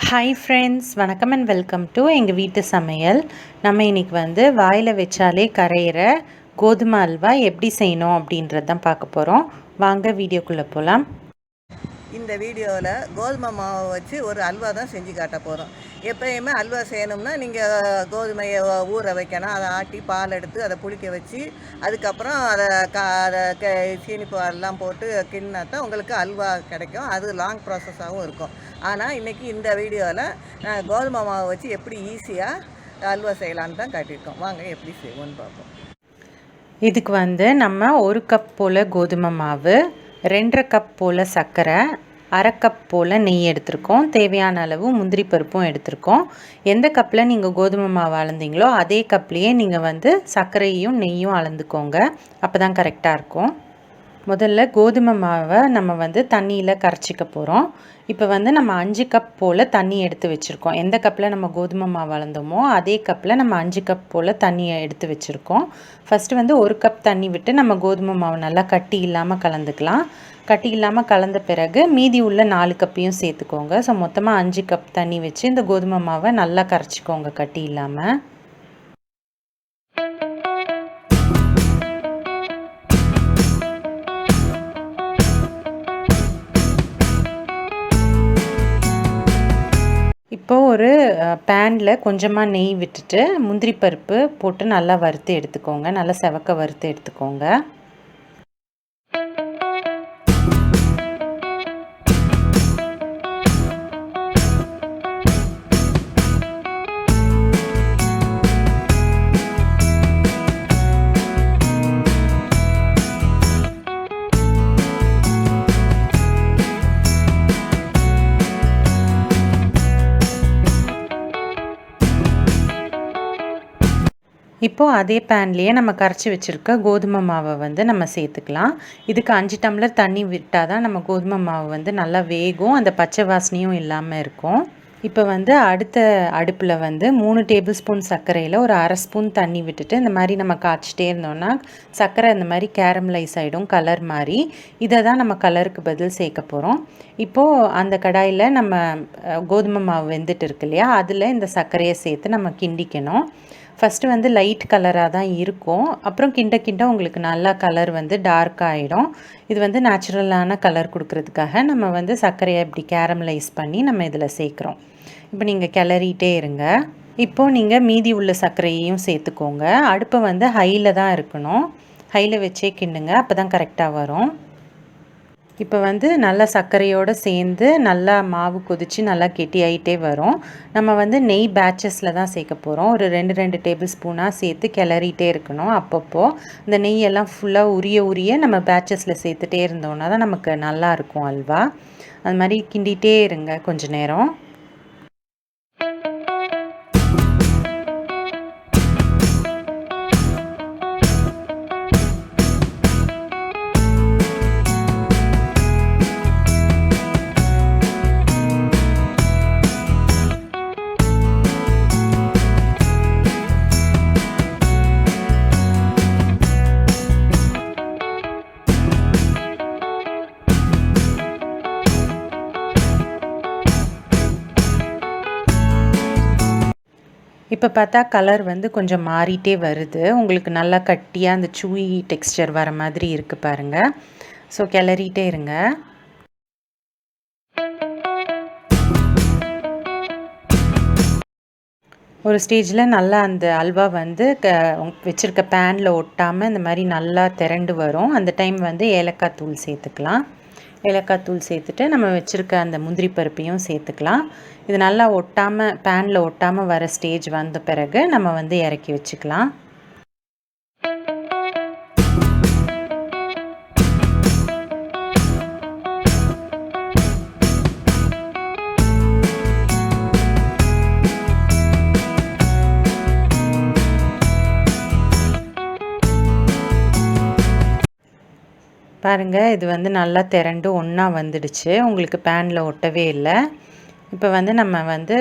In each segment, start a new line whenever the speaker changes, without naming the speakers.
Hi friends, வணக்கம் and welcome to எங்கள் வீட்டு சமையல். நம்ம இன்றைக்கி வந்து வாயில் வச்சாலே கரையிற கோதுமை அல்வா எப்படி செய்யணும் அப்படின்றது தான் பார்க்க போகிறோம். வாங்க வீடியோக்குள்ளே போகலாம்.
இந்த வீடியோவில் கோதுமை மாவை வச்சு ஒரு அல்வா தான் செஞ்சு காட்ட போகிறோம். எப்போயுமே அல்வா செய்யணும்னா நீங்கள் கோதுமையை ஊற வைக்கணும், அதை ஆட்டி பால் எடுத்து அதை புளிக்க வச்சு அதுக்கப்புறம் அதை சீனி பாலெலாம் போட்டு கிண்ணா தான் உங்களுக்கு அல்வா கிடைக்கும். அது லாங் ப்ராசஸாகவும் இருக்கும். ஆனால் இன்றைக்கி இந்த வீடியோவில் நான் கோதுமை மாவை வச்சு எப்படி ஈஸியாக அல்வா செய்யலான்னு தான் காட்டியிருக்கோம். வாங்க எப்படி செய்வோன்னு பார்ப்போம்.
இதுக்கு வந்து நம்ம 1 கப் போல் கோதுமை மாவு, 2.5 கப் போல் சர்க்கரை, 1/2 கப் போல் நெய் எடுத்திருக்கோம். தேவையான அளவு முந்திரி பருப்பும் எடுத்திருக்கோம். எந்த கப்பில் நீங்கள் கோதுமை மாவு அளந்தீங்களோ அதே கப்லேயே நீங்கள் வந்து சர்க்கரையும் நெய்யும் அளந்துக்கோங்க. அப்போ தான் கரெக்டாக இருக்கும். முதல்ல கோதுமை மாவை நம்ம வந்து தண்ணியில் கரைச்சிக்க போகிறோம். இப்போ வந்து நம்ம 5 கப் போல் தண்ணி எடுத்து வச்சுருக்கோம். எந்த கப்பில் நம்ம கோதுமை மாவு அளந்தோமோ அதே கப்பில் நம்ம 5 கப் போல் தண்ணியை எடுத்து வச்சுருக்கோம். ஃபஸ்ட்டு வந்து 1 கப் தண்ணி விட்டு நம்ம கோதுமை மாவு நல்லா கட்டி இல்லாமல் கலந்துக்கலாம். கட்டி இல்லாமல் கலந்த பிறகு மீதி உள்ள 4 கப்பையும் சேர்த்துக்கோங்க. ஸோ மொத்தமாக 5 கப் தண்ணி வச்சு இந்த கோதுமை மாவை நல்லா கரைச்சிக்கோங்க கட்டி இல்லாமல். இப்போது ஒரு பேனில் கொஞ்சமாக நெய் விட்டுட்டு முந்திரி பருப்பு போட்டு நல்லா வறுத்து எடுத்துக்கோங்க. நல்லா செவக்க வறுத்து எடுத்துக்கோங்க. இப்போது அதே பேன்லேயே நம்ம கரைச்சி வச்சுருக்க கோதுமை மாவை வந்து நம்ம சேர்த்துக்கலாம். இதுக்கு 5 டம்ளர் தண்ணி விட்டால் தான் நம்ம கோதுமை மாவு வந்து நல்லா வேகும், அந்த பச்சை வாசனையும் இல்லாமல் இருக்கும். இப்போ வந்து அடுத்த அடுப்பில் வந்து 3 டேபிள் ஸ்பூன் சர்க்கரையில் ஒரு 1/2 ஸ்பூன் தண்ணி விட்டுட்டு இந்த மாதிரி நம்ம காய்ச்சிட்டே இருந்தோம்னா சர்க்கரை இந்த மாதிரி கேரமலைஸ் ஆகிடும், கலர் மாதிரி. இதை தான் நம்ம கலருக்கு பதில் சேர்க்க போகிறோம். இப்போது அந்த கடாயில் நம்ம கோதுமை மாவு வெந்துட்டு இருக்கு இல்லையா, அதில் இந்த சர்க்கரையை சேர்த்து நம்ம கிண்டிக்கணும். ஃபஸ்ட்டு வந்து லைட் கலராக தான் இருக்கும், அப்புறம் கிண்ட கிண்ட உங்களுக்கு நல்லா கலர் வந்து டார்க் ஆகிடும். இது வந்து நேச்சுரலான கலர் கொடுக்கறதுக்காக நம்ம வந்து சர்க்கரையை இப்படி கேரமலைஸ் பண்ணி நம்ம இதில் சேர்க்குறோம். இப்போ நீங்கள் கிளறிட்டே இருங்க. இப்போது நீங்கள் மீதி உள்ள சர்க்கரையையும் சேர்த்துக்கோங்க. அடுப்பை வந்து ஹையில் தான் இருக்கணும், ஹையில் வச்சே கிண்டுங்க, அப்போ தான் கரெக்டாக வரும். இப்போ வந்து நல்லா சர்க்கரையோடு சேர்ந்து நல்லா மாவு கொதித்து நல்லா கெட்டியாகிட்டே வரும். நம்ம வந்து நெய் பேட்சஸில் தான் சேர்க்க போகிறோம். ஒரு 2 டேபிள் ஸ்பூனாக சேர்த்து கிளறிட்டே இருக்கணும். அப்பப்போ இந்த நெய்யெல்லாம் ஃபுல்லாக உரிய நம்ம பேட்சஸில் சேர்த்துட்டே இருந்தோன்னா தான் நமக்கு நல்லாயிருக்கும் அல்வா. அது மாதிரி கிண்டிகிட்டே இருங்க கொஞ்ச நேரம். இப்போ பார்த்தா கலர் வந்து கொஞ்சம் மாறிட்டே வருது. உங்களுக்கு நல்லா கட்டியாக அந்த சூயி டெக்ஸ்சர் வர மாதிரி இருக்குது பாருங்கள். ஸோ கிளறிட்டே இருங்க. ஒரு ஸ்டேஜில் நல்லா அந்த அல்வா வந்து வச்சுருக்க பேனில் ஒட்டாமல் இந்த மாதிரி நல்லா திரண்டு வரும். அந்த டைம் வந்து ஏலக்காய் தூள் சேர்த்துக்கலாம். ஏலக்காய் தூள் சேர்த்துட்டு நம்ம வச்சுருக்க அந்த முந்திரி பருப்பையும் சேர்த்துக்கலாம். இது நல்லா ஒட்டாமல் பேனில் ஒட்டாமல் வர ஸ்டேஜ் வந்த பிறகு நம்ம வந்து இறக்கி வச்சுக்கலாம். பாருங்கள், இது வந்து நல்லா திரண்டு ஒன்றா வந்துடுச்சு. உங்களுக்கு பேனில் ஒட்டவே இல்லை. இப்போ வந்து நம்ம வந்து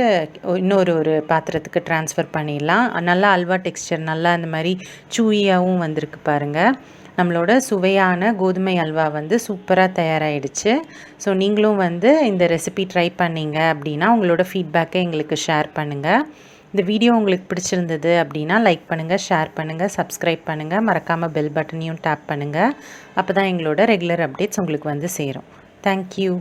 இன்னொரு பாத்திரத்துக்கு ட்ரான்ஸ்ஃபர் பண்ணிடலாம். நல்லா அல்வா டெக்ஸ்சர் நல்லா அந்த மாதிரி சூயியாகவும் வந்திருக்கு பாருங்கள். நம்மளோட சுவையான கோதுமை அல்வா வந்து சூப்பராக தயாராகிடுச்சு. ஸோ நீங்களும் வந்து இந்த ரெசிபி ட்ரை பண்ணீங்க அப்படின்னா உங்களோட ஃபீட்பேக்கை எங்களுக்கு ஷேர் பண்ணுங்கள். இந்த வீடியோ உங்களுக்கு பிடிச்சிருந்தது அப்படின்னா லைக் பண்ணுங்கள், ஷேர் பண்ணுங்கள், சப்ஸ்கிரைப் பண்ணுங்கள். மறக்காமல் பெல் பட்டனையும் டேப் பண்ணுங்கள். அப்போ தான் எங்களோட ரெகுலர் அப்டேட்ஸ் உங்களுக்கு வந்து சேரும். தேங்க்யூ.